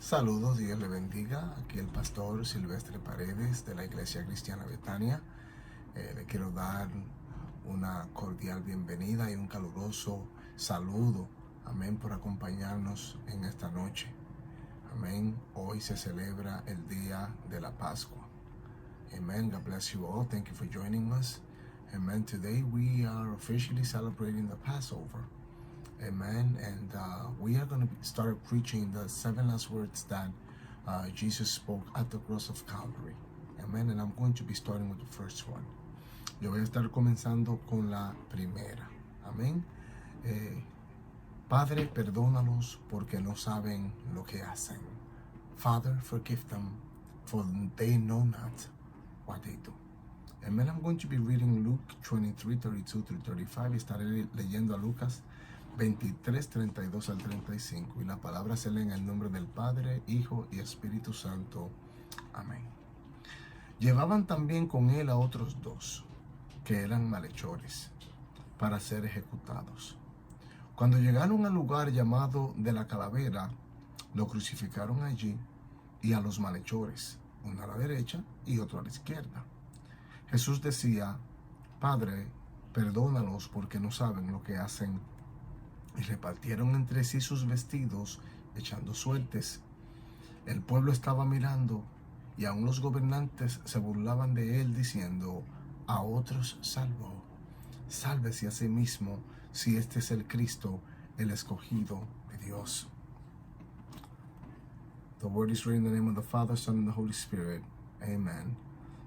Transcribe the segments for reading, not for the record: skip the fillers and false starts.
Saludos, Dios le bendiga. Aquí el pastor Silvestre Paredes de la Iglesia Cristiana Betania. Le quiero dar una cordial bienvenida y un caluroso saludo. Amén, por acompañarnos en esta noche. Amén. Hoy se celebra el día de la Pascua. Amen. God bless you all. Thank you for joining us. Amen. Today we are officially celebrating the Passover. Amen. And we are going to start preaching the 7 last words that Jesus spoke at the cross of Calvary. Amen. And I'm going to be starting with the first one. Yo voy a estar comenzando con la primera. Amén. Padre, perdónalos porque no saben lo que hacen. Father, forgive them, for they know not what they do. Amen. I'm going to be reading Luke 23:32-35. Estaré leyendo a Lucas 23:32 al 35. Y la palabra se lee en el nombre del Padre, Hijo y Espíritu Santo. Amén. Llevaban también con él a otros 2, que eran malhechores, para ser ejecutados. Cuando llegaron al lugar llamado de la Calavera, lo crucificaron allí y a los malhechores, uno a la derecha y otro a la izquierda. Jesús decía: Padre, perdónalos porque no saben lo que hacen. Y repartieron entre sí sus vestidos, echando suertes. El pueblo estaba mirando, y aun los gobernantes se burlaban de él, diciendo: a otros salvó, sálvese a sí mismo, si este es el Cristo, el escogido de Dios. The word is read in the name of the Father, Son, and the Holy Spirit. Amen.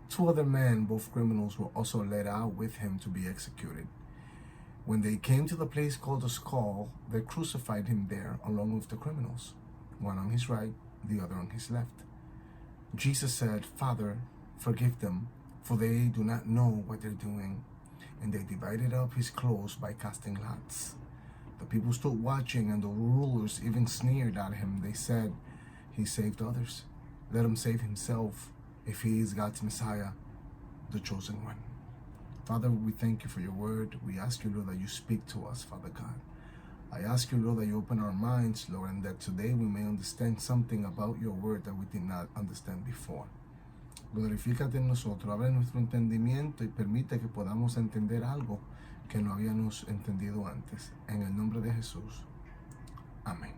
2 other men, both criminals, were also led out with him to be executed. When they came to the place called the Skull, they crucified him there along with the criminals, one on his right, the other on his left. Jesus said, Father, forgive them, for they do not know what they're doing. And they divided up his clothes by casting lots. The people stood watching, and the rulers even sneered at him. They said, he saved others. Let him save himself, if he is God's Messiah, the chosen one. Father, we thank you for your word. We ask you, Lord, that you speak to us, Father God. I ask you, Lord, that you open our minds, Lord, and that today we may understand something about your word that we did not understand before. Glorifícate en nosotros, abre nuestro entendimiento y permite que podamos entender algo que no habíamos entendido antes. En el nombre de Jesús. Amén.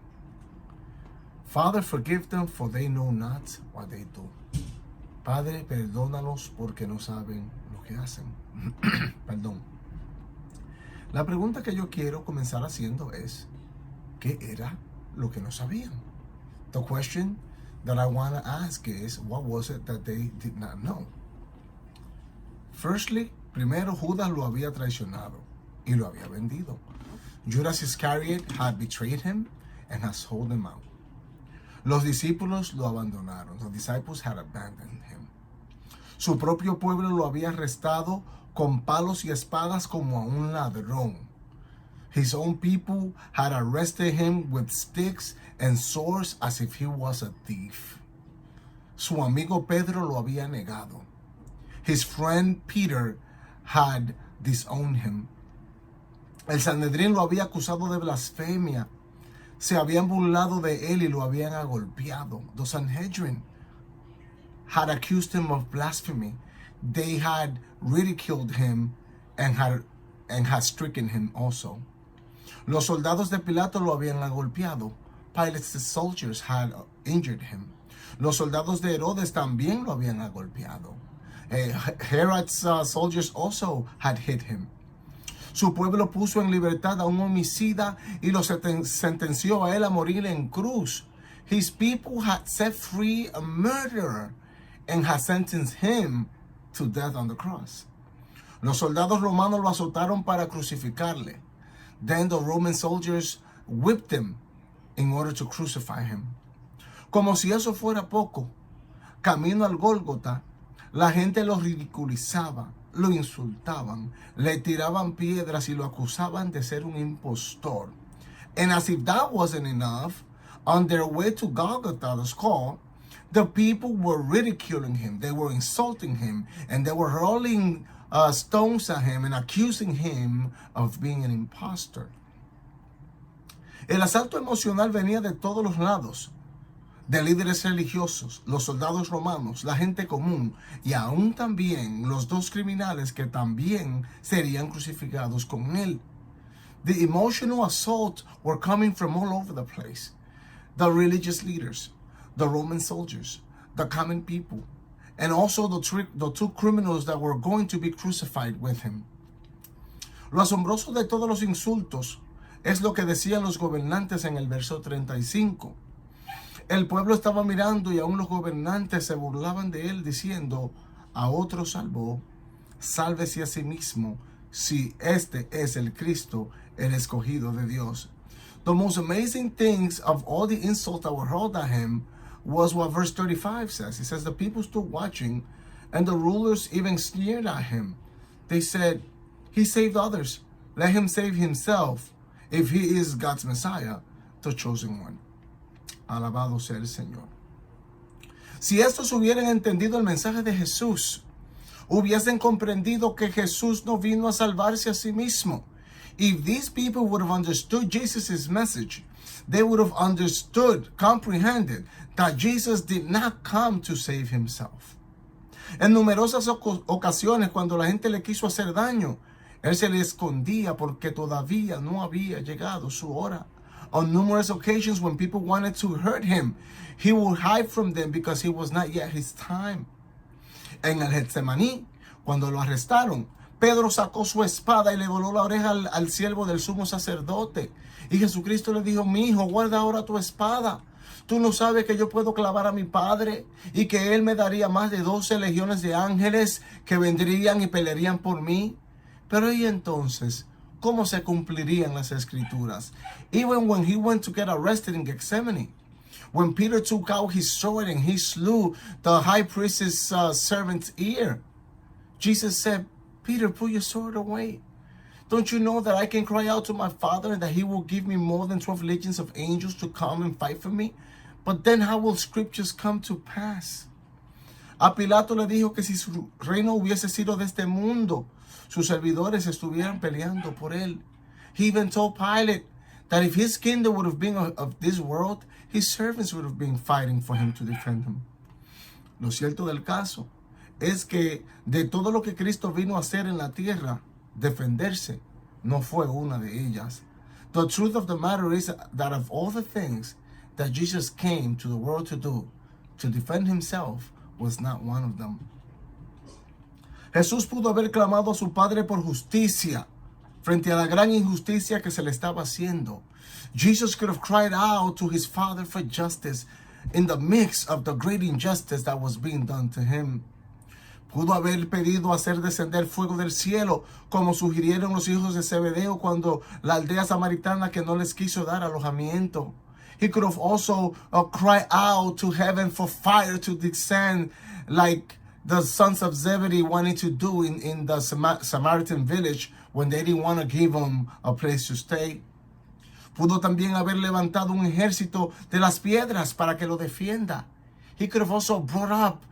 Father, forgive them, for they know not what they do. Padre, perdónalos porque no saben lo que hacen. Perdón. La pregunta que yo quiero comenzar haciendo es: ¿qué era lo que no sabían? The question that I want to ask is, what was it that they did not know? Firstly, primero, Judas lo había traicionado y lo había vendido. Judas Iscariot had betrayed him and has sold him out. Los discípulos lo abandonaron. The disciples had abandoned him. Su propio pueblo lo había arrestado con palos y espadas como a un ladrón. His own people had arrested him with sticks and swords as if he was a thief. Su amigo Pedro lo había negado. His friend Peter had disowned him. El Sanedrín lo había acusado de blasfemia. Se habían burlado de él y lo habían agolpeado. The Sanhedrin had accused him of blasphemy. They had ridiculed him and had stricken him also. Los soldados de Pilato lo habían agolpeado. Pilate's soldiers had injured him. Los soldados de Herodes también lo habían agolpeado. Herod's soldiers also had hit him. Su pueblo puso en libertad a un homicida y lo sentenció a él a morir en cruz. His people had set free a murderer and had sentenced him to death on the cross. Los soldados romanos lo azotaron para crucificarle. Then the Roman soldiers whipped him in order to crucify him. Como si eso fuera poco, camino al Gólgota, la gente lo ridiculizaba, lo insultaban, le tiraban piedras y lo acusaban de ser un impostor. And as if that wasn't enough, on their way to Golgotha, the skull, the people were ridiculing him, they were insulting him, and they were hurling stones at him and accusing him of being an impostor. El asalto emocional venía de todos los lados. de líderes religiosos, los soldados romanos, la gente común y aún también los dos criminales que también serían crucificados con él. The emotional assault were coming from all over the place. The religious leaders, the Roman soldiers, the common people, and also the two criminals that were going to be crucified with him. Lo asombroso de todos los insultos es lo que decían los gobernantes en el verso 35. El pueblo estaba mirando y aún los gobernantes se burlaban de él diciendo, a otro salvó, sálvese a sí mismo, si este es el Cristo, el escogido de Dios. The most amazing things of all the insults that were hurled at him was what verse 35 says. It says the people stood watching and the rulers even sneered at him. They said, he saved others. Let him save himself if he is God's Messiah, the chosen one. Alabado sea el Señor. Si estos hubieran entendido el mensaje de Jesús, hubiesen comprendido que Jesús no vino a salvarse a sí mismo. If these people would have understood Jesus' message, they would have understood, comprehended that Jesus did not come to save himself. En numerosas ocasiones, cuando la gente le quiso hacer daño, él se le escondía porque todavía no había llegado su hora. On numerous occasions, when people wanted to hurt him, he would hide from them because it was not yet his time. En el Getsemaní, cuando lo arrestaron, Pedro sacó su espada y le voló la oreja al siervo del sumo sacerdote. Y Jesucristo le dijo, mi hijo, guarda ahora tu espada. Tú no sabes que yo puedo clavar a mi Padre y que Él me daría más de 12 legiones de ángeles que vendrían y pelearían por mí. Pero y entonces, ¿cómo se cumplirían las escrituras? Even when he went to get arrested in Gethsemane, when Peter took out his sword and he slew the high priest's servant's ear, Jesus said, Peter, put your sword away. Don't you know that I can cry out to my Father and that he will give me more than 12 legions of angels to come and fight for me? But then how will scriptures come to pass? A Pilato le dijo que si su reino hubiese sido de este mundo, sus servidores estuvieran peleando por él. He even told Pilate that if his kingdom would have been of this world, his servants would have been fighting for him to defend him. Lo cierto del caso es que de todo lo que Cristo vino a hacer en la tierra, defenderse no fue una de ellas. The truth of the matter is that of all the things that Jesus came to the world to do, to defend himself was not one of them. Jesús pudo haber clamado a su Padre por justicia frente a la gran injusticia que se le estaba haciendo. Jesus could have cried out to his Father for justice in the midst of the great injustice that was being done to him. Pudo haber pedido hacer descender fuego del cielo, como sugirieron los hijos de Zebedeo cuando la aldea samaritana que no les quiso dar alojamiento. He could have also cried out to heaven for fire to descend like the sons of Zebedee wanted to do in the Samaritan village when they didn't want to give them a place to stay. Pudo también haber levantado un ejército de las piedras para que lo defienda. He could have also brought up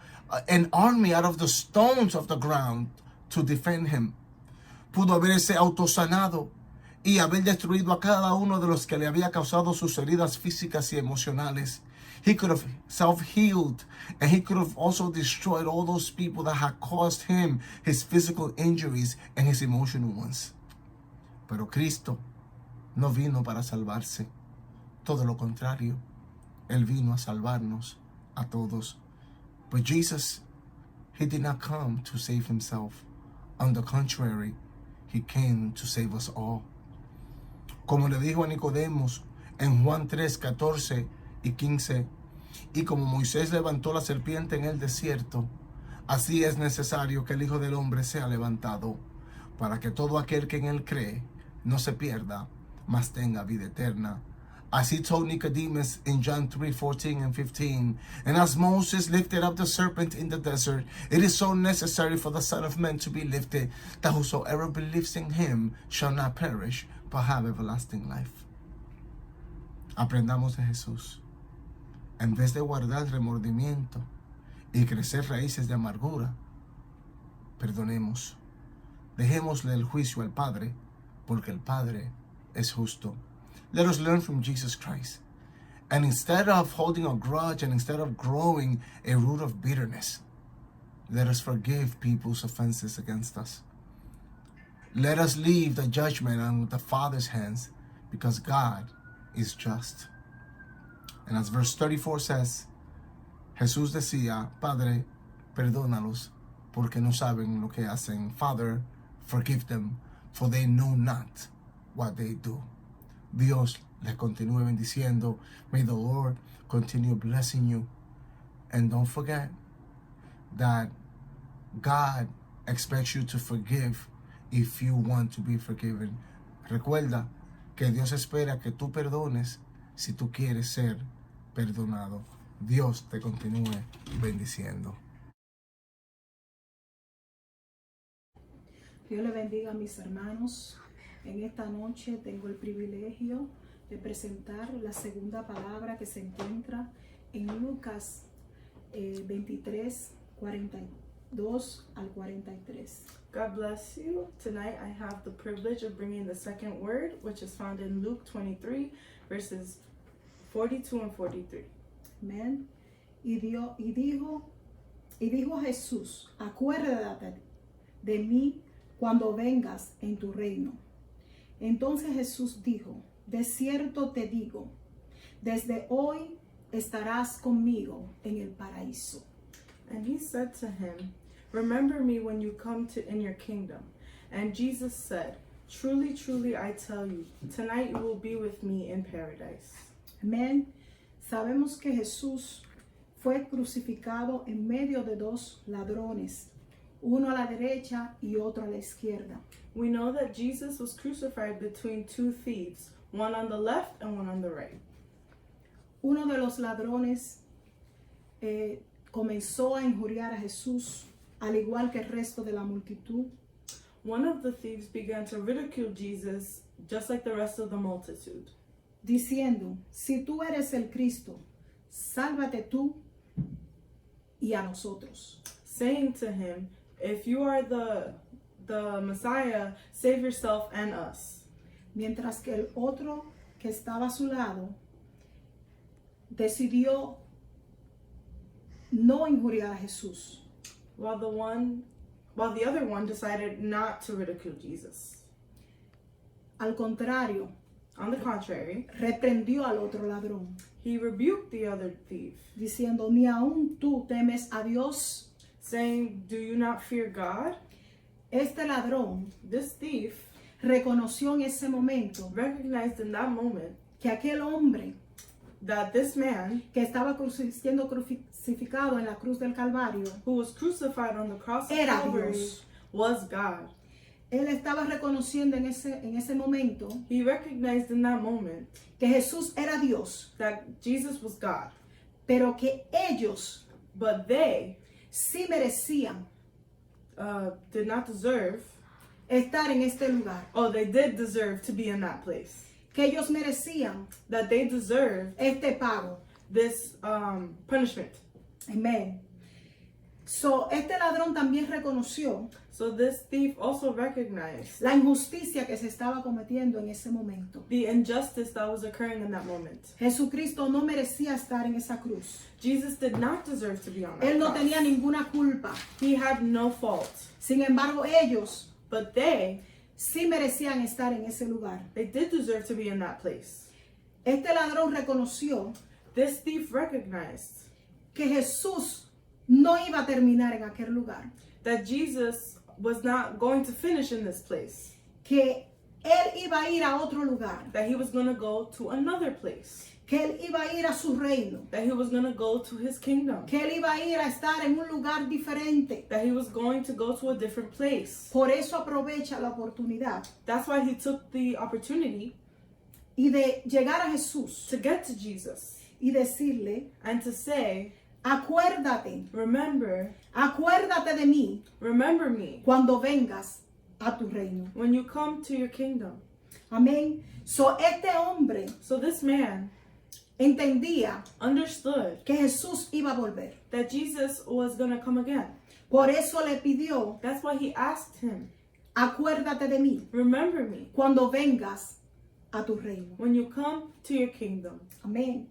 an army out of the stones of the ground to defend him. Pudo haberse autosanado y haber destruido a cada uno de los que le había causado sus heridas físicas y emocionales. He could have self-healed, and he could have also destroyed all those people that had caused him his physical injuries and his emotional ones. Pero Cristo no vino para salvarse. Todo lo contrario, Él vino a salvarnos a todos. But Jesus, he did not come to save himself. On the contrary, he came to save us all. Como le dijo a Nicodemos en Juan 3, 14 y 15, y como Moisés levantó la serpiente en el desierto, así es necesario que el Hijo del Hombre sea levantado, para que todo aquel que en él cree no se pierda, mas tenga vida eterna. As he told Nicodemus in John 3, 14 and 15, and as Moses lifted up the serpent in the desert, it is so necessary for the Son of Man to be lifted, that whosoever believes in him shall not perish, but have everlasting life. Aprendamos de Jesús. En vez de guardar remordimiento y crecer raíces de amargura, perdonemos. Dejémosle el juicio al Padre, porque el Padre es justo. Let us learn from Jesus Christ And instead of holding a grudge and instead of growing a root of bitterness, let us forgive people's offenses against us. Let us leave the judgment on the Father's hands because God is just. And as verse 34 says, Jesús decía, Padre, perdónalos porque no saben lo que hacen. Father, forgive them, for they know not what they do. Dios les continúe bendiciendo. May the Lord continue blessing you. And don't forget that God expects you to forgive if you want to be forgiven. Recuerda que Dios espera que tú perdones si tú quieres ser perdonado. Dios te continúe bendiciendo. Dios le bendiga a mis hermanos. En esta noche tengo el privilegio de presentar la segunda palabra que se encuentra en Lucas 23, 42 al 43. God bless you. Tonight I have the privilege of bringing the second word, which is found in Luke 23, verses 42 and 43. Amén. Y dijo Jesús, acuérdate de mí cuando vengas en tu reino. Entonces Jesús dijo, de cierto te digo, desde hoy estarás conmigo en el paraíso. And he said to him, remember me when you come in your kingdom. And Jesus said, truly, truly, I tell you, tonight you will be with me in paradise. Amén. Sabemos que Jesús fue crucificado en medio de dos ladrones, uno a la derecha y otro a la izquierda. We know that Jesus was crucified between two thieves, one on the left and one on the right. Uno de los ladrones comenzó a injuriar a Jesús, al igual que el resto de la multitud. One of the thieves began to ridicule Jesus, just like the rest of the multitude, diciendo, si tú eres el Cristo, sálvate tú y a nosotros. saying to him, if you are the Messiah, save yourself and us. Mientras que el otro que estaba a su lado decidió no injuriar a Jesús. While the other one decided not to ridicule Jesus. Al contrario, On the contrary, reprendió al otro ladrón, he rebuked the other thief, diciendo, ni aún tú temes a Dios. saying, do you not fear God? Este ladrón This thief reconoció en ese momento recognized in that moment que aquel hombre that this man, que estaba siendo crucificado en la cruz del Calvario who was crucified on the cross of era Calvary, Dios. was God. Él estaba reconociendo en ese momento He recognized in that moment que Jesús era Dios, that Jesus was God, pero que ellos but they sí merecían did not deserve, estar en este lugar, they did deserve to be in that place, que ellos merecían that they deserved este pago. this punishment. Amén. So, este ladrón también reconoció So this thief also recognized la injusticia que se estaba cometiendo en ese momento. the injustice that was occurring in that moment. Jesucristo no merecía estar en esa cruz. Jesus did not deserve to be on that Él no cross. tenía ninguna culpa. He had no fault. Sin embargo, ellos But they sí merecían estar en ese lugar. did deserve to be in that place. Este ladrón reconoció This thief recognized que Jesús no iba a terminar en aquel lugar, that Jesus was not going to finish in this place, que él iba a ir a otro lugar, that he was going to go to another place, que él iba a ir a su reino, that he was going to go to his kingdom, que él iba a ir a estar en un lugar diferente. that he was going to go to a different place. Por eso aprovecha la oportunidad That's why he took the opportunity y de llegar a Jesús to get to Jesus y decirle, and to say, acuérdate, acuérdate de mí remember me cuando vengas a tu reino. when you come to your kingdom. Amén. So, este hombre So this man entendía understood que Jesús iba a volver. that Jesus was going to come again. Por eso le pidió, That's why he asked him, acuérdate de mí remember me cuando vengas a tu reino. when you come to your kingdom. Amén.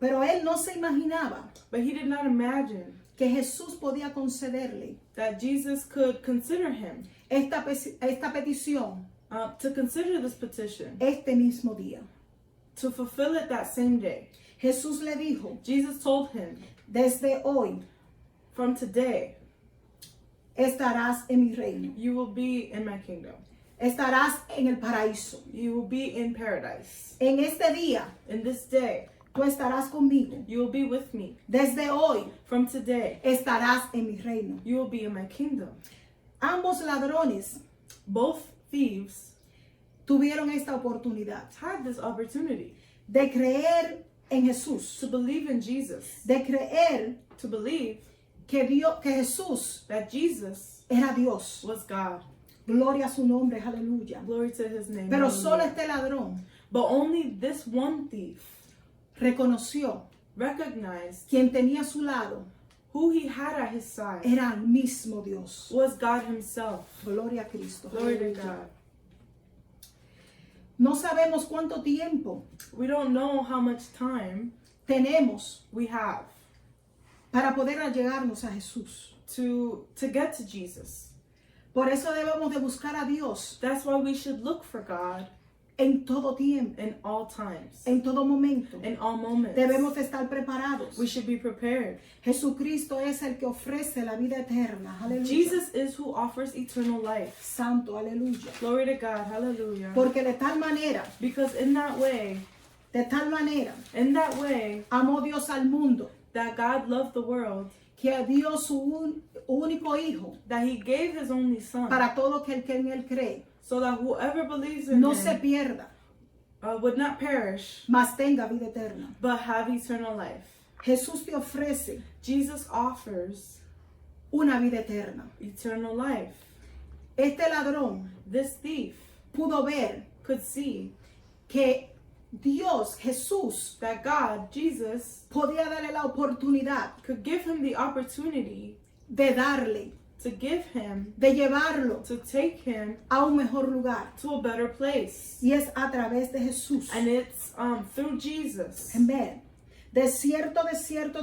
Pero él no se imaginaba But he did not imagine que Jesús podía concederle that Jesus could consider him, esta petición to consider this petition, este mismo día. to fulfill it that same day. Jesús le dijo, Jesus told him, desde hoy from today, estarás en mi reino, you will be in my kingdom. estarás en el paraíso. You will be in paradise. En este día In this day, tú estarás conmigo. you will be with me. Desde hoy From today, estarás en mi reino. you will be in my kingdom. Ambos ladrones Both thieves tuvieron esta oportunidad had this opportunity de creer en Jesús, to believe in Jesus, de creer to believe que Jesús that Jesus era Dios. was God. Gloria a su nombre, aleluya. Glory to his name. Pero Hallelujah. solo este ladrón But only this one thief reconoció recognized quien tenía a su lado who he had at his side era el mismo Dios. was God himself. Gloria a Cristo. Glory to Aleluya. God. No sabemos cuánto tiempo We don't know how much time tenemos we have para poder allegarnos a Jesús. to get to Jesus. Por eso debemos de buscar a Dios That's why we should look for God en todo tiempo, in all times, en todo momento. in all moments. Debemos de estar preparados. We should be prepared. Jesucristo es el que ofrece la vida eterna. Aleluya. Jesus is who offers eternal life. Santo, aleluya. Glory to God. Hallelujah. Porque de tal manera, Because in that way, amó Dios al mundo, that God loved the world, que dio su único hijo that he gave his only son, para todo aquel que en él cree. so that whoever believes in No se him pierda, would not perish, mas tenga vida eterna. but have eternal life. Jesús te ofrece Jesus offers una vida eterna. eternal life. Este ladrón This thief pudo ver could see que Dios, Jesús, that God, Jesus, podía darle la oportunidad could give him the opportunity de darle, to give him, de llevarlo to take him a un mejor lugar. to a better place. Y es a través de Jesús. And it's through Jesus. Amén. De cierto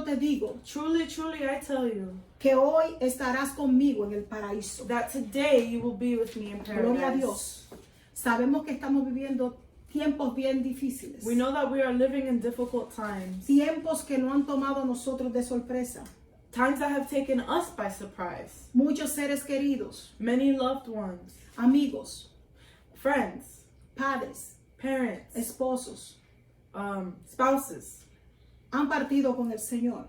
te digo Truly, truly, I tell you que hoy estarás conmigo en el paraíso. that today you will be with me in Gloria a paradise. Dios. Sabemos que estamos viviendo tiempos bien difíciles. We know that we are living in difficult times. Tiempos que no han tomado a nosotros de sorpresa. Times that have taken us by surprise. Muchos seres queridos, Many loved ones, amigos, friends, padres, parents, esposos, spouses han partido con el Señor.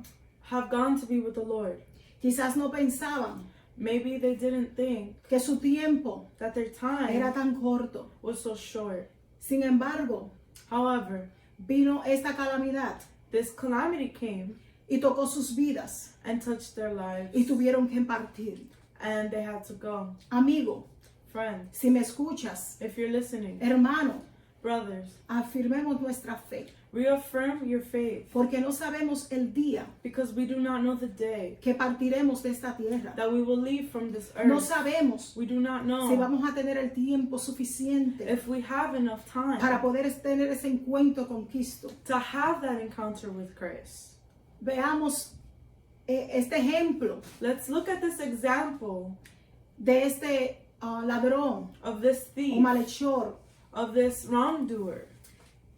have gone to be with the Lord. Quizás no pensaban Maybe they didn't think que su tiempo that their time era tan corto. was so short. Sin embargo, However, vino esta calamidad this calamity came y tocó sus vidas and touched their lives, y tuvieron que partir. and they had to go. Amigo, Friends, si me escuchas, if you're listening, hermano, brothers, afirmemos nuestra fe, reaffirm your faith, porque no sabemos el día because we do not know the day que partiremos de esta tierra. that we will leave from this No earth. sabemos We do not si know vamos a tener el tiempo suficiente if we have enough time para poder tener ese encuentro con Cristo. to have that encounter with Christ. Veamos este ejemplo Let's look at this example de este ladrón of this o thief, malhechor of this wrongdoer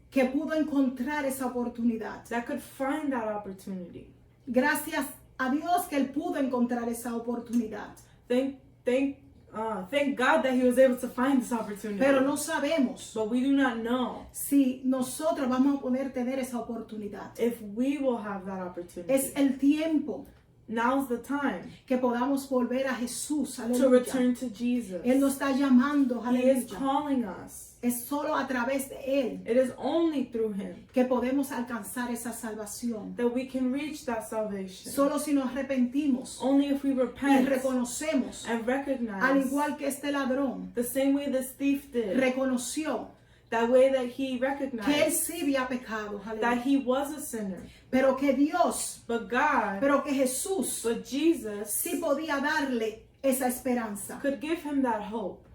que pudo encontrar esa oportunidad. that could find that opportunity. Gracias a Dios que él pudo encontrar esa oportunidad. Thank God that he was able to find this opportunity. Pero no sabemos But we do not know si nosotros vamos a poder tener esa oportunidad. if we will have that opportunity. Es el tiempo Now's the time que podamos volver a Jesús. to Aleluya. return to Jesus. Él nos está llamando. He is Aleluya. calling us. Es solo a través de Él It is only through him que podemos alcanzar esa salvación. that we can reach that salvation. Solo si nos arrepentimos Only if we y repent reconocemos, and al recognize, igual que este ladrón the same way this thief did, reconoció that way that he que él recognized sí había pecado, that aleluya. he was a sinner. Pero que Dios, But God, pero que Jesús but Jesus sí podía darle esa esperanza. could give him that hope.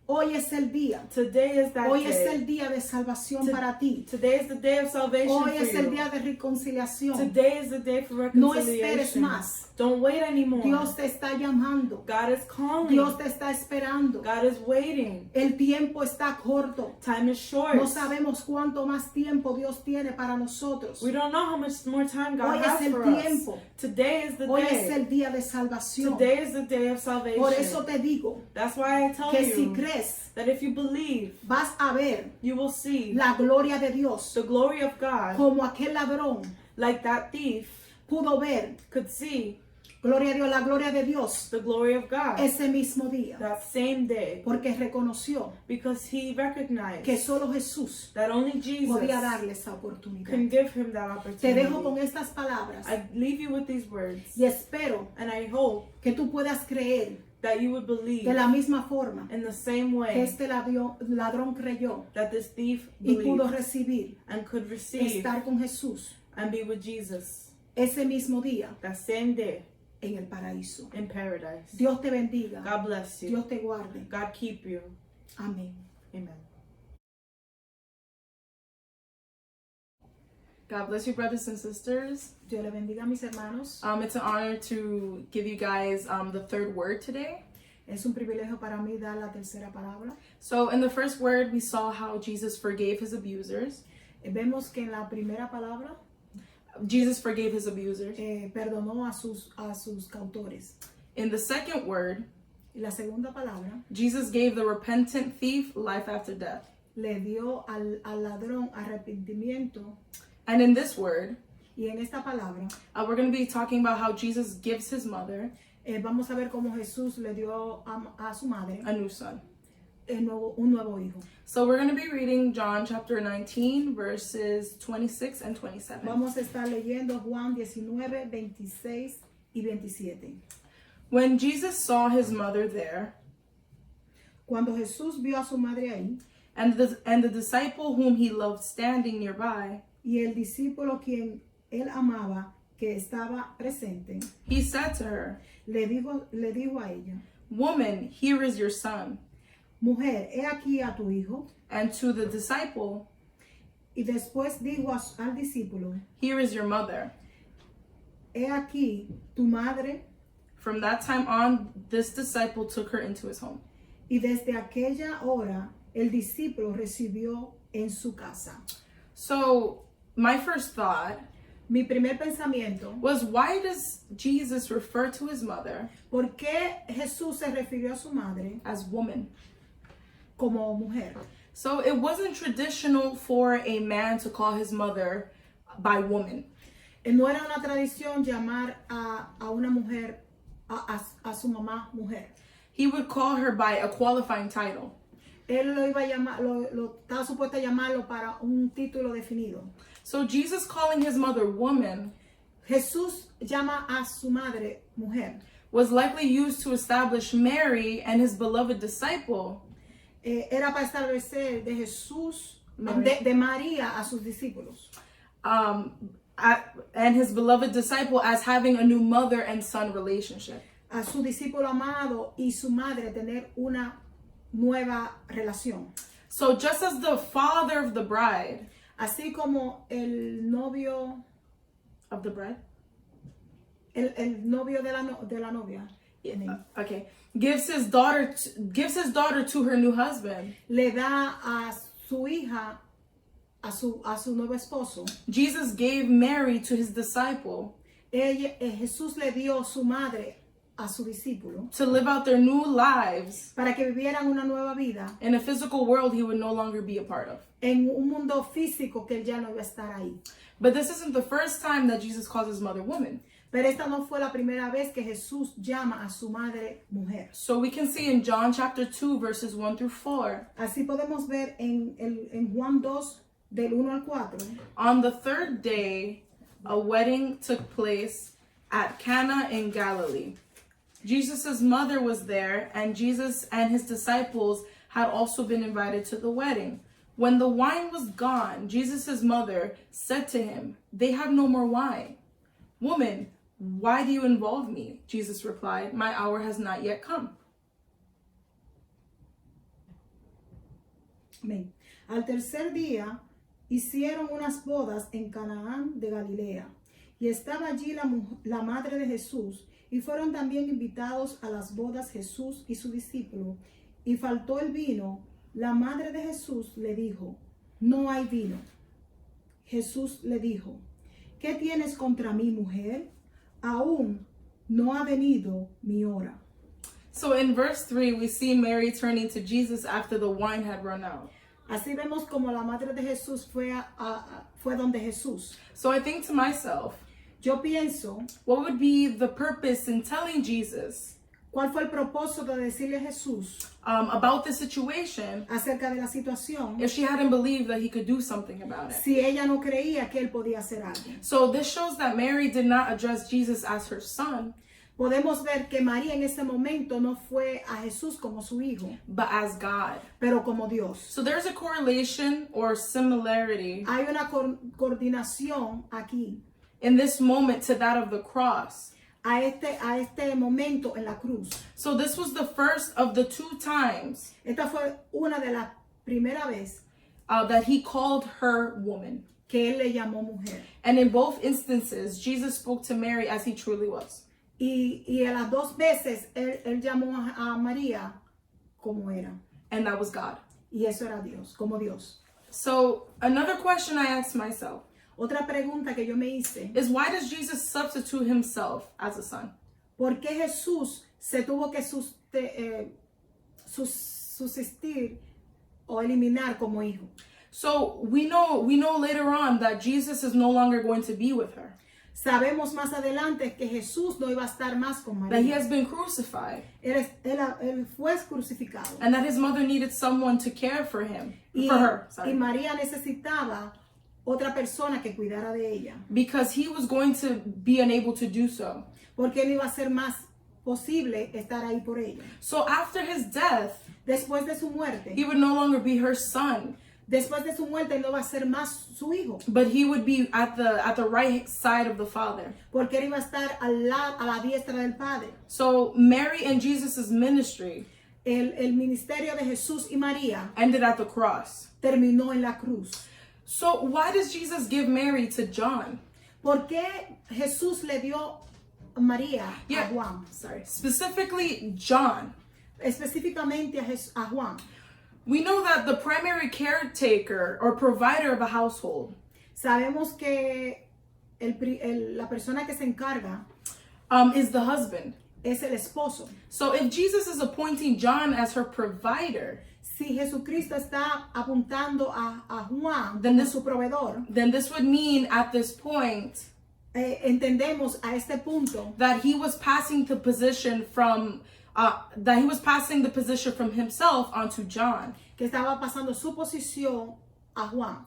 Hoy es el día. Today is that Hoy es day. el día de salvación para ti. Today is the day of salvation Hoy for es el you. día de reconciliación. Today is the day for No reconciliation. esperes más. Don't wait anymore. Dios te está llamando. God is calling. Dios te está esperando. God is waiting. El tiempo está corto. Time is short. No sabemos cuánto más tiempo Dios tiene para nosotros. We don't know how much more time God Hoy has es el for tiempo. us. Today is the Hoy day. es el día de salvación. Today is the day of salvation. Por eso te digo That's why I tell que si you crees, that if you believe, vas a ver you will see la gloria de Dios, the glory of God, como aquel ladrón like that thief pudo ver, could see gloria a Dios, la gloria de Dios, the glory of God ese mismo día, that same day, porque reconoció because he recognized que solo Jesús that only Jesus podía darle esa oportunidad. can give him that Te dejo con opportunity. estas palabras I leave you with these words, y espero and I hope que tú puedas creer that you would believe de la misma forma in the same que way este ladrón creyó that this thief y pudo believed recibir and could receive estar con Jesús and be with Jesus ese mismo día that same day en el paraíso. in paradise. Dios te bendiga. God bless you. Dios te guarde. God keep you. Amén. Amen. God bless you, brothers and sisters. Dios le bendiga a mis hermanos. It's an honor to give you guys the third word today. Es un privilegio para mí dar la tercera palabra. So in the first word, we saw how Jesus forgave his abusers. Vemos que en la primera palabra Jesus forgave his abusers. perdonó a sus cautores. In the second word, Y la segunda palabra Jesus gave the repentant thief life after death. le dio al ladrón arrepentimiento. And in this word, Y en esta palabra we're going to be talking about how Jesus gives his mother vamos a ver cómo Jesús le dio a su madre a new son. un nuevo hijo. So we're going to be reading John chapter 19, verses 26 and 27. Vamos a estar leyendo Juan 19, 26 y 27. When Jesus saw his mother there, Cuando Jesús vio a su madre ahí and the disciple whom he loved standing nearby, y el discípulo quien él amaba que estaba presente, he said to her, le dijo a ella, "Woman, here is your son." mujer, he aquí a tu hijo. And to the disciple, Y después dijo al discípulo, "Here is your mother." he aquí tu madre. From that time on, this disciple took her into his home. Y desde aquella hora el discípulo recibió en su casa. So my first thought Mi primer pensamiento, was, why does Jesus refer to his mother ¿por qué Jesús se refirió a su madre as woman? como mujer? So it wasn't traditional for a man to call his mother by woman. No era una tradición llamar a una mujer, a su mamá mujer. He would call her by a qualifying title. Él lo iba a llamar, estaba supuesto a llamarlo para un título definido. So Jesus calling his mother woman Jesús llama a su madre mujer. was likely used to establish Mary and his beloved disciple Era para establecer de Jesús, Mary. de María a sus discípulos. and his beloved disciple as having a new mother and son relationship. A su discípulo amado y su madre tener una nueva relación. So just as the father of the bride, Así como el novio of the bride? el novio de la novia Okay. Gives his daughter to her new husband. le da a su hija a su nuevo esposo. Jesus gave Mary to his disciple Jesús le dio su madre a su discípulo to live out their new lives para que vivieran una nueva vida in a physical world he would no longer be a part of. en un mundo físico que él ya no iba a estar ahí. But this isn't the first time that Jesus calls his mother woman. Pero esta no fue la primera vez que Jesús llama a su madre mujer. So we can see in John chapter 2 verses 1 through 4. Así podemos ver en Juan 2 del 1 al 4. On the third day, a wedding took place at Cana in Galilee. Jesus' mother was there, and Jesus and his disciples had also been invited to the wedding. When the wine was gone, Jesus' mother said to him, "They have no more wine." "Woman, why do you involve me?" Jesus replied, "My hour has not yet come." Amén. Al tercer día hicieron unas bodas en Canaán de Galilea, y estaba allí la madre de Jesús, y fueron también invitados a las bodas Jesús y su discípulo, y faltó el vino. La madre de Jesús le dijo: no hay vino. Jesús le dijo: ¿qué tienes contra mí, mujer? Aún no ha venido mi hora. So in verse 3, we see Mary turning to Jesus after the wine had run out. Así vemos como la madre de Jesús fue donde Jesús. So I think to myself, Yo pienso, what would be the purpose in telling Jesus ¿cuál fue el propósito de decirle a Jesús about the situation acerca de la situación if she hadn't believed that he could do something about it? si ella no creía que él podía hacer algo? So this shows that Mary did not address Jesus as her son, Podemos ver que María en ese momento no fue a Jesús como su hijo, but as God. pero como Dios. So there's a correlation or similarity Hay una coordinación aquí in this moment to that of the cross. a este momento en la cruz. So this was the first of the 2 times Esta fue una de las primeras veces that he called her woman. que él le llamó mujer. And in both instances, Jesus spoke to Mary as he truly was. Y a las 2 veces él llamó a María como era. And that was God. Y eso era Dios, como Dios. So another question I asked myself Otra pregunta que yo me hice: is, why does Jesus substitute himself as a son? ¿por qué Jesús se tuvo que subsistir o eliminar como hijo? So we know later on that Jesus is no longer going to be with her, Sabemos más adelante que Jesús no iba a estar más con that he María. has been crucified, Él fue crucificado. and that his mother needed someone to care for him, Y, for her, y sorry, María necesitaba otra persona que cuidara de ella, because he was going to be unable to do so. porque no iba a ser más posible estar ahí por ella. So after his death, Después de su muerte, he would no longer be her son, después de su muerte no va a ser más su hijo, but he would be at the right side of the Father. porque él iba a estar a la diestra del Padre. So Mary and Jesus' ministry El ministerio de Jesús y María ended at the cross. terminó en la cruz. So why does Jesus give Mary to John? ¿Por qué Jesús le dio a María Yeah. a Juan? Sorry, specifically John. Específicamente a Juan. We know that the primary caretaker or provider of a household Sabemos que la persona que se encarga is the husband. es el esposo. So if Jesus is appointing John as her provider, Si Jesucristo está apuntando a Juan Then como this- su proveedor, then this would mean at this point entendemos a este punto that he was passing the position from himself onto John. que estaba pasando su posición a Juan.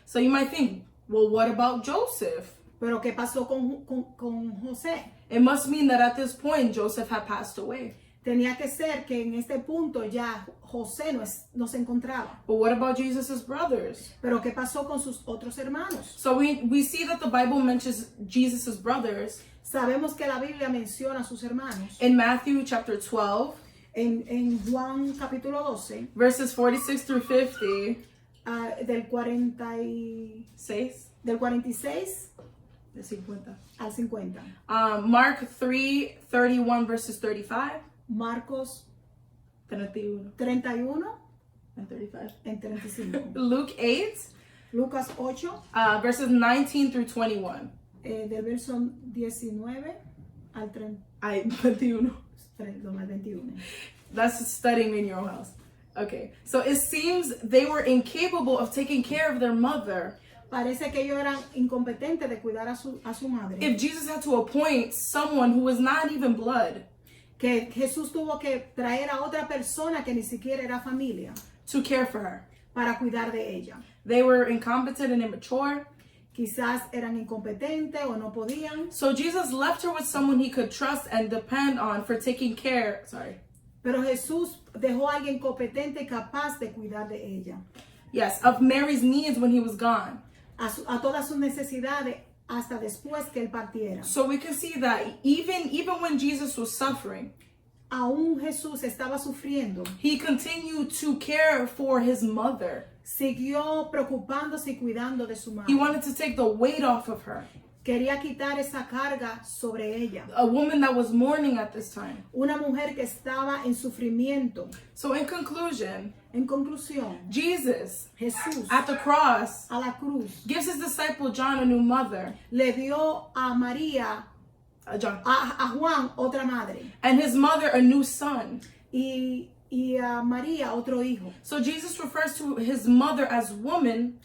So you might think, well, what about Joseph? Pero ¿qué pasó con José? It must mean that at this point Joseph had passed away. Tenía que ser que en este punto ya José no se encontraba. But what about Jesus' brothers? Pero ¿qué pasó con sus otros hermanos? So we see that the Bible mentions Jesus' brothers Sabemos que la Biblia menciona a sus hermanos. in Matthew chapter 12, En Juan capítulo 12, verses 46 through 50, del 46 del 50. al 50. Mark 3:31 verses 35 Marcos 31 31 and 35. en 35. Luke 8, Lucas 8, verses 19 through 21. del verso 19 al 30, Ay, 21. perdón, al 21. That's studying in your own house. Okay, so it seems they were incapable of taking care of their mother. Parece que ellos eran incompetentes de cuidar a su madre. If Jesus had to appoint someone who was not even blood Que Jesús tuvo que traer a otra persona que ni siquiera era familia to care for her, para cuidar de ella. they were incompetent and immature. Quizás eran incompetentes o no podían, So Jesus left her with someone he could trust and depend on for taking care. pero Jesús dejó a alguien competente y capaz de cuidar de ella. Yes, of Mary's needs when he was gone. A todas sus necesidades hasta después que él partiera. So we can see that even when Jesus was suffering, aún Jesús estaba sufriendo, he continued to care for his mother. siguió preocupándose y cuidando de su He madre. wanted to take the weight off of her. Quería quitar esa carga sobre ella. A woman that was mourning at this time. Una mujer que estaba en sufrimiento. So in conclusion, En conclusión, Jesus Jesús at the cross a la cruz gives his disciple John a new mother. le dio a María, John. a Juan otra madre And his mother a new son. y a María otro hijo. So Jesus refers to his mother as woman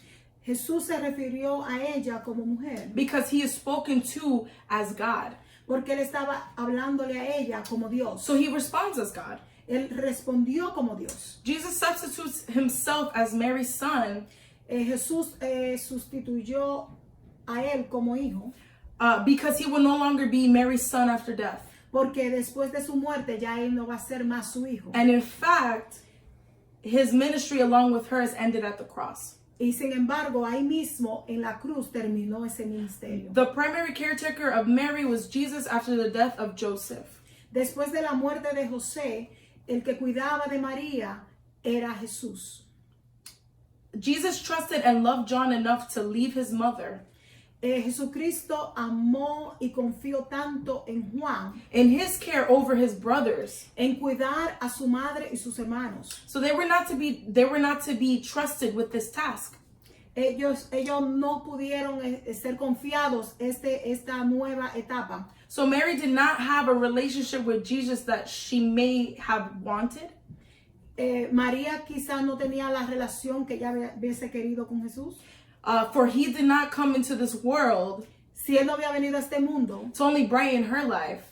Jesús se refirió a ella como mujer because he is spoken to as God. porque él estaba hablándole a ella como Dios. So he responds as God. Él respondió como Dios. Jesus substitutes himself as Mary's son Jesús sustituyó a él como hijo because he will no longer be Mary's son after death. porque después de su muerte ya él no va a ser más su hijo. And in fact, his ministry along with hers ended at the cross. Y sin embargo, ahí mismo en la cruz terminó ese ministerio. The primary caretaker of Mary was Jesus after the death of Joseph. Después de la muerte de José, el que cuidaba de María era Jesús. Jesus trusted and loved John enough to leave his mother Jesucristo amó y confió tanto en Juan, in his care over his brothers. en cuidar a su madre y sus hermanos. So they were not to be trusted with this task. Ellos no pudieron ser confiados esta nueva etapa. So Mary did not have a relationship with Jesus that she may have wanted. María quizás no tenía la relación que ella hubiese querido con Jesús. For he did not come into this world Si él no había venido a este mundo, to only brighten her life,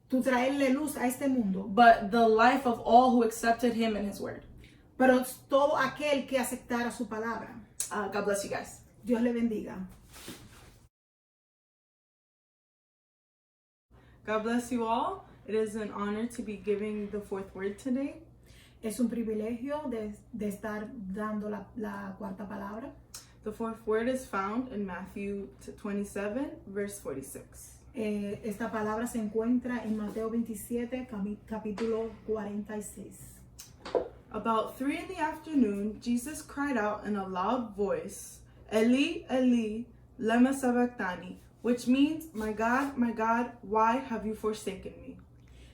tú traerle luz a este mundo, but the life of all who accepted him and his word. pero todo aquel que aceptara su palabra. God bless you guys. Dios le bendiga. God bless you all. It is an honor to be giving the fourth word today. Es un privilegio de estar dando la cuarta palabra. The fourth word is found in Matthew 27, verse 46. Esta palabra se encuentra en Mateo 27, capítulo 46. About 3 in the afternoon, Jesus cried out in a loud voice, Eli, Eli, lema sabachthani, which means, my God, why have you forsaken me?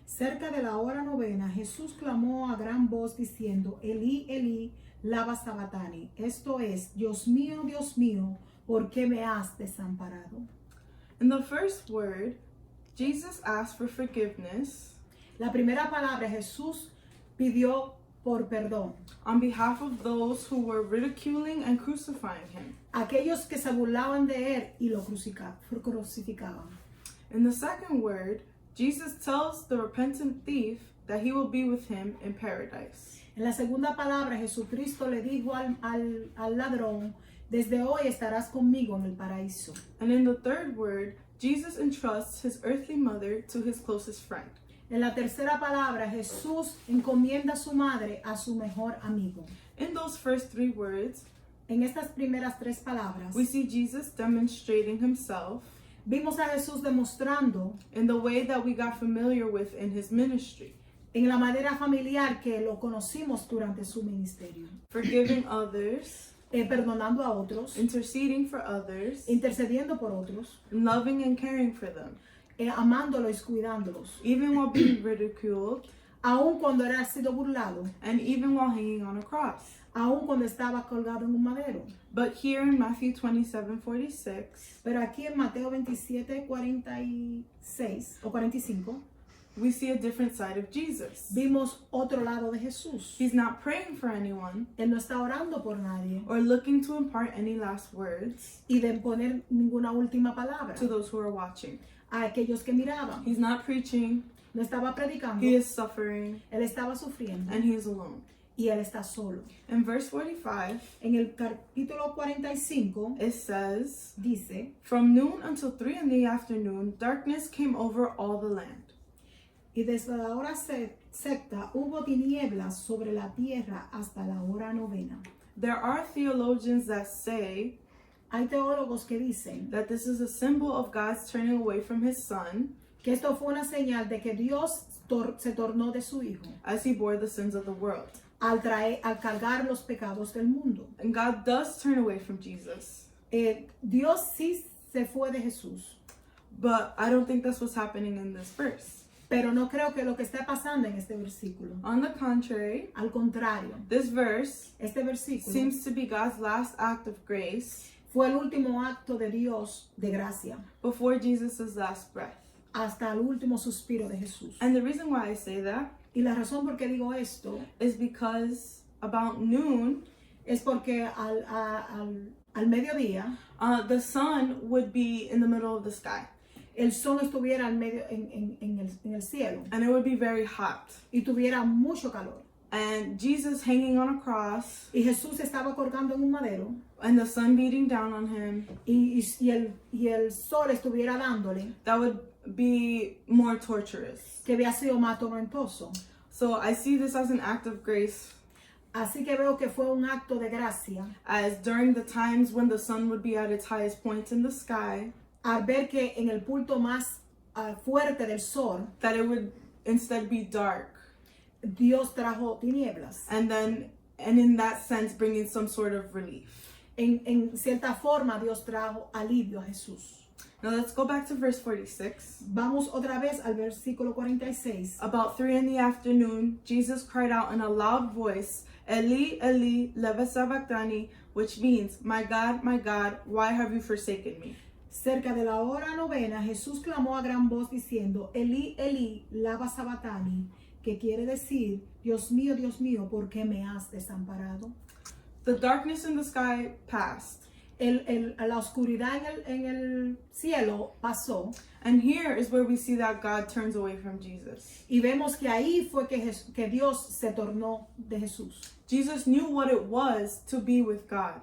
Cerca de la hora novena, Jesús clamó a gran voz diciendo, Elí, Elí, lama sabachthani. Esto es, Dios mío, ¿por qué me has desamparado? In the first word, Jesus asked for forgiveness La primera palabra, Jesús pidió por perdón. on behalf of those who were ridiculing and crucifying him. Aquellos que se burlaban de él y lo crucificaban. In the second word, Jesus tells the repentant thief that he will be with him in paradise. En la segunda palabra, Jesucristo le dijo al ladrón, desde hoy estarás conmigo en el paraíso. And in the third word, Jesus entrusts his earthly mother to his closest friend. En la tercera palabra, Jesús encomienda a su madre a su mejor amigo. In those first three words, En estas primeras tres palabras, we see Jesus demonstrating himself vimos a Jesús demostrando in the way that we got familiar with in his ministry, en la manera familiar que lo conocimos durante su ministerio, forgiving others, perdonando a otros, interceding for others, intercediendo por otros, and loving and caring for them, amándolos y cuidándolos, even while being ridiculed, aun cuando era sido burlado, and even while hanging on a cross. aun cuando estaba colgado en un madero. But here in Matthew 27:46, Pero aquí en Mateo 27, 46 o 45, we see a different side of Jesus. vimos otro lado de Jesús. He's not praying for anyone Él no está orando por nadie or looking to impart any last words y de poner ninguna última palabra to those who are watching. a aquellos que miraban. He's not preaching, No estaba predicando, he is suffering, él estaba sufriendo and he is alone. y él está solo. In verse 45, En el capítulo 45 it says, dice, From noon until 3 in the afternoon, darkness came over all the land. y desde la hora sexta hubo tinieblas sobre la tierra hasta la hora novena. There are theologians that say Hay teólogos que dicen that this is a symbol of God's turning away from his son que esto fue una señal de que Dios se tornó de su Hijo as he bore the sins of the world. al cargar los pecados del mundo. And God does turn away from Jesus. Dios sí se fue de Jesús, But I don't think that's what's happening in this verse. pero no creo que lo que está pasando en este versículo. On the contrary, Al contrario, this verse este versículo seems to be God's last act of grace fue el último acto de Dios de gracia, before Jesus' last breath. hasta el último suspiro de Jesús. And the reason why I say that Y la razón por qué digo esto is because about noon, es porque al mediodía the sun would be in the middle of the sky. el sol estuviera al medio en el cielo And it would be very hot. y tuviera mucho calor. And Jesus hanging on a cross Y Jesús estaba colgando en un madero and the sun beating down on him, y el sol estuviera dándole, that would be more torturous. que había sido más tormentoso. So I see this as an act of grace, Así que veo que fue un acto de gracia as during the times when the sun would be at its highest point in the sky, al ver que en el punto más fuerte del sol, that it would instead be dark. Dios trajo tinieblas. And in that sense, bringing some sort of relief. En cierta forma, Dios trajo alivio a Jesús. Now let's go back to verse 46. Vamos otra vez al versículo 46. About 3 in the afternoon, Jesus cried out in a loud voice, Eli, Eli, lema sabachthani, which means, my God, why have you forsaken me? Cerca de la hora novena, Jesús clamó a gran voz diciendo, Eli, Eli, lama sabachthani, que quiere decir, Dios mío, ¿por qué me has desamparado? The darkness in the sky passed. La oscuridad en el cielo pasó And here is where we see that God turns away from Jesus. y vemos que ahí fue que Dios se tornó de Jesús. Jesus knew what it was to be with God.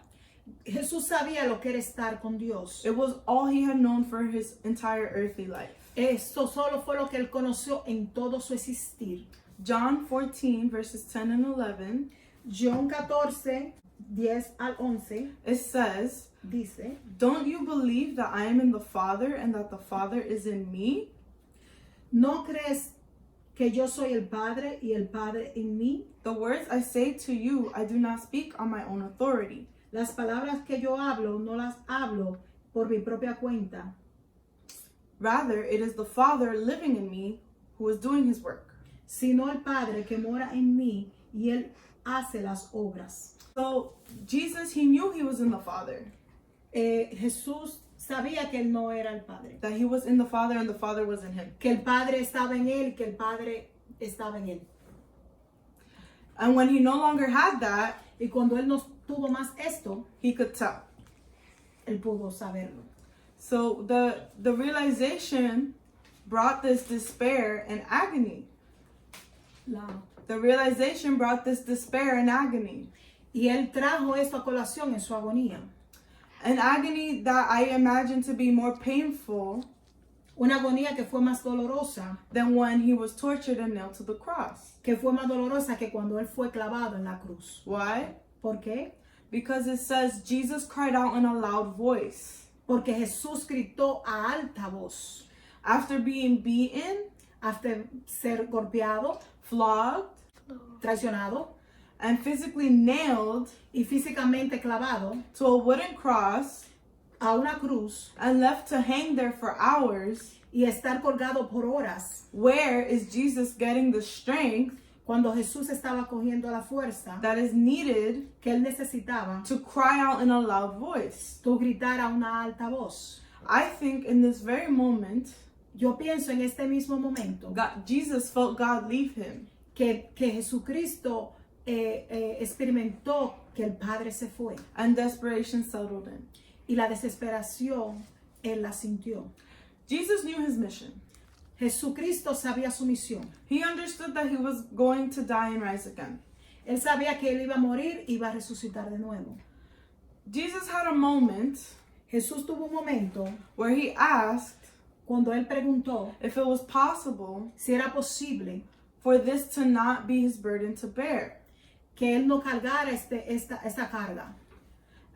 Jesús sabía lo que era estar con Dios. It was all he had known for his entire earthly life. Esto solo fue lo que él conoció en todo su existir. John 14, verses 10 and 11, John 14, 10 al 11, it says, dice, don't you believe that I am in the Father and that the Father is in me? ¿no crees que yo soy el Padre y el Padre en mí? The words I say to you, I do not speak on my own authority. Las palabras que yo hablo, no las hablo por mi propia cuenta. Rather, it is the Father living in me who is doing his work. Sino el Padre que mora en mí y él hace las obras. So, Jesus, he knew he was in the Father, Jesús sabía que él no era el Padre, that he was in the Father and the Father was in him. que el Padre estaba en él, que el Padre estaba en él. And when he no longer had that, Y cuando él no tuvo más esto, he could tell. él pudo saberlo. So the realization brought this despair and agony. The realization brought this despair and agony. Y él trajo esto a colación en su agonía. An agony that I imagine to be more painful Una agonía que fue más dolorosa, than when he was tortured and nailed to the cross. que fue más dolorosa que cuando él fue clavado en la cruz. Why? ¿Por qué? Because it says Jesus cried out in a loud voice. Porque Jesús gritó a alta voz. After being beaten, Hasta ser golpeado, flogged, traicionado and physically nailed y físicamente clavado to a wooden cross a una cruz and left to hang there for hours, y estar colgado por horas, where is Jesus getting the strength cuando Jesús estaba cogiendo la fuerza that is needed que él necesitaba, to cry out in a loud voice? tú gritar a una alta voz? I think in this very moment, Yo pienso en este mismo momento Jesus felt God leave him. que Jesucristo experimentó que el Padre se fue And desperation settled in. y la desesperación él la sintió. Jesus knew his mission. Jesucristo sabía su misión. He understood that he was going to die and rise again. Él sabía que él iba a morir y iba a resucitar de nuevo. Jesus had a moment Jesús tuvo un momento where he asked cuando él preguntó if it was possible si era posible for this to not be his burden to bear. que él no cargara esta carga.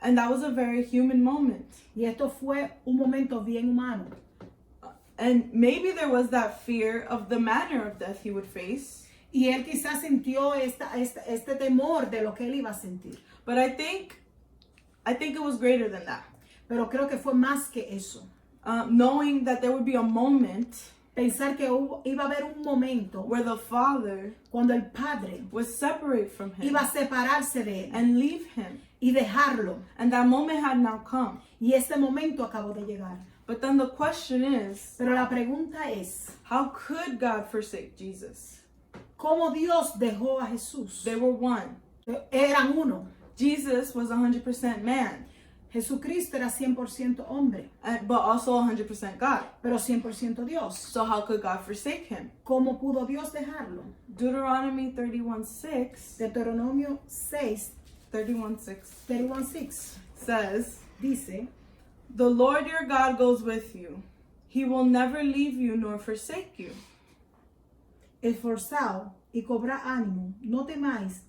And that was a very human moment. Y esto fue un momento bien humano. And maybe there was that fear of the manner of death he would face. Y él quizás sintió este temor de lo que él iba a sentir. But I think it was greater than that. Pero creo que fue más que eso. Knowing that there would be a moment Pensar que iba a haber un momento where the Father cuando el Padre would separate from him iba a separarse de él and leave him. y dejarlo. And that moment had now come. Y este momento acabó de llegar. But then the question is, Pero la pregunta es, how could God forsake Jesus? ¿cómo Dios dejó a Jesús? They were one. Eran uno. Jesus was 100% man, Jesucristo era 100% hombre, but also 100% God. pero 100% Dios. So how could God forsake him? ¿Cómo pudo Dios dejarlo? Deuteronomy 31:6 Deuteronomio 6, 31:6 31:6 says, dice, "The Lord your God goes with you. He will never leave you nor forsake you." esforzado y cobra ánimo, no temáis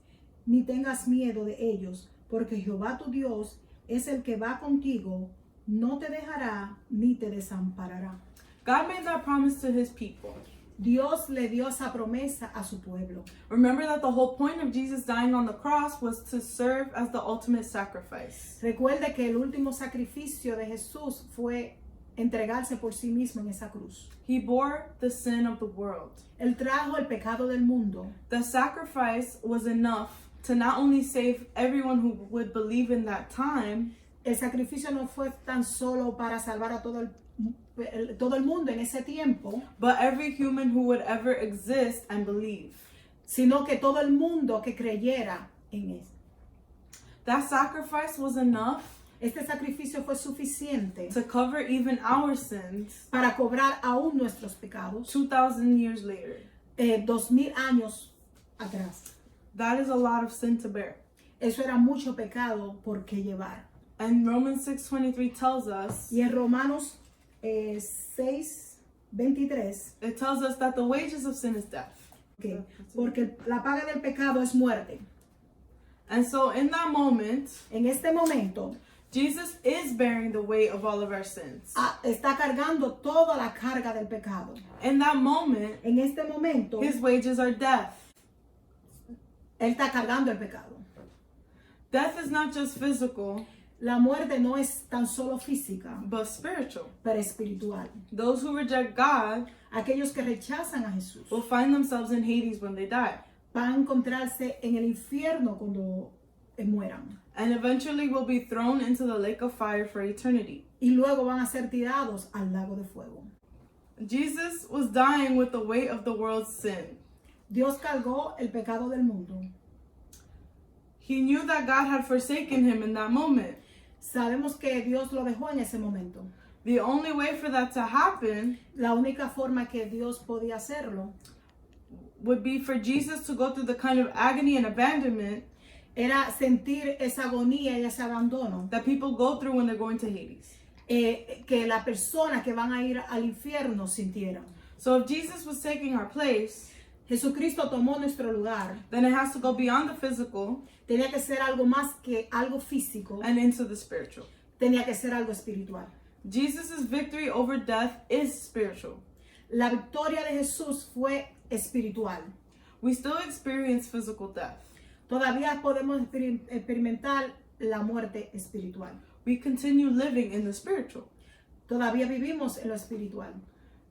ni tengas miedo de ellos, porque Jehová tu Dios es el que va contigo, no te dejará ni te desamparará. God made that promise to his people. Dios le dio esa promesa a su pueblo. Remember that the whole point of Jesus dying on the cross was to serve as the ultimate sacrifice. Recuerde que el último sacrificio de Jesús fue entregarse por sí mismo en esa cruz. He bore the sin of the world. Él trajo el pecado del mundo. The sacrifice was enough to not only save everyone who would believe in that time, El sacrificio no fue tan solo para salvar a todo el mundo en ese tiempo, but every human who would ever exist and believe. sino que todo el mundo que creyera en él. That sacrifice was enough Este sacrificio fue suficiente to cover even our sins para cobrar aún nuestros pecados 2,000 years later. 2000 años atrás. That is a lot of sin to bear. Eso era mucho pecado por qué llevar. And Romans 6:23 tells us, Y en Romanos 6:23, it tells us that the wages of sin is death. okay, porque la paga del pecado es muerte. And so in that moment, En este momento Jesus is bearing the weight of all of our sins. está cargando toda la carga del pecado. In that moment, En este momento, his wages are death. Él está cargando el pecado. Death is not just physical, La muerte no es tan solo física, but spiritual. pero espiritual. Those who reject God Aquellos que rechazan a Jesús will find themselves in Hades when they die, van a encontrarse en el infierno cuando mueran. and eventually will be thrown into the lake of fire for eternity. Y luego van a ser tirados al lago de fuego. Jesus was dying with the weight of the world's sin. Dios cargó el pecado del mundo. He knew that God had forsaken him in that moment. Sabemos que Dios lo dejó en ese momento. The only way for that to happen La única forma que Dios podía hacerlo would be for Jesus to go through the kind of agony and abandonment era sentir esa agonía y ese abandono that people go through when they're going to Hades. Que las personas que van a ir al infierno sintieran. So if Jesus was taking our place, Jesucristo tomó nuestro lugar. then it has to go beyond the physical Tenía que ser algo más que algo físico. and into the spiritual. Tenía que ser algo espiritual. Jesus' victory over death is spiritual. La victoria de Jesús fue espiritual. We still experience physical death. Todavía podemos experimentar la muerte espiritual. We continue living in the spiritual. Todavía vivimos en lo espiritual.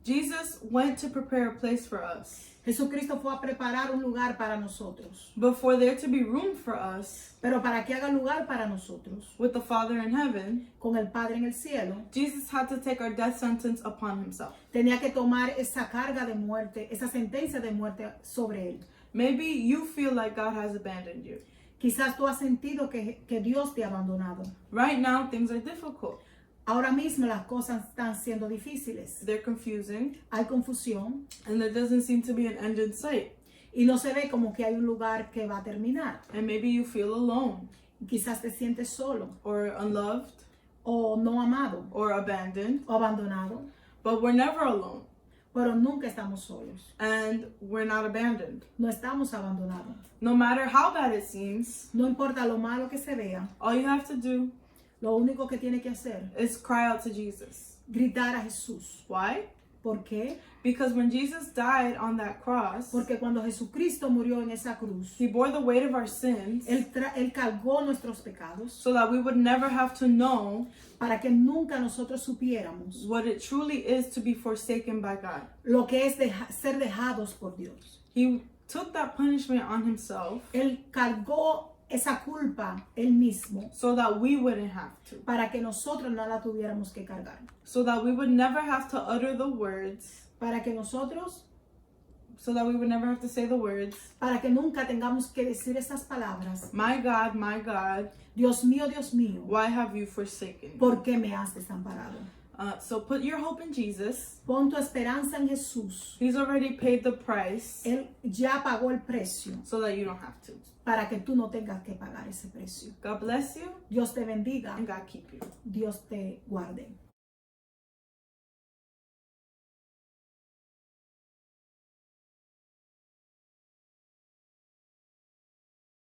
Jesus went to prepare a place for us. Jesucristo fue a preparar un lugar para nosotros. But for there to be room for us Pero para que haga lugar para nosotros, with the Father in heaven, con el Padre en el cielo, Jesus had to take our death sentence upon himself. tenía que tomar esa carga de muerte, esa sentencia de muerte sobre él. Maybe you feel like God has abandoned you. Quizás tú has sentido que Dios te ha abandonado. Right now, things are difficult. Ahora mismo las cosas están siendo difíciles. They're confusing, Hay confusión and there doesn't seem to be an end in sight. y no se ve como que hay un lugar que va a terminar. And maybe you feel alone, Quizás te sientes solo or unloved, o no amado or abandoned. o abandonado, But we're never alone, pero nunca estamos solos. and we're not abandoned. No estamos abandonados. No matter how bad it seems, No importa lo malo que se vea, all you have to do lo único que tiene que hacer is cry out to Jesus. gritar a Jesús. Why? ¿Por qué? Because when Jesus died on that cross, Porque cuando Jesucristo murió en esa cruz, he bore the weight of our sins él cargó nuestros pecados so that we would never have to know para que nunca nosotros supiéramos what it truly is to be forsaken by God. lo que es ser dejados por Dios. He took that punishment on himself Él cargó esa culpa él mismo so that we wouldn't have to. para que nosotros no la tuviéramos que cargar. So that we would never have to utter the words, Para que nosotros, so that we would never have to say the words, para que nunca tengamos que decir esas palabras. my God, Dios mío, why have you forsaken me? ¿por qué me has desamparado? So put your hope in Jesus. Pon tu esperanza en Jesús. He's already paid the price Él ya pagó el precio so that you don't have to. para que tú no tengas que pagar ese precio. God bless you Dios te bendiga, and God keep you. Dios te guarde.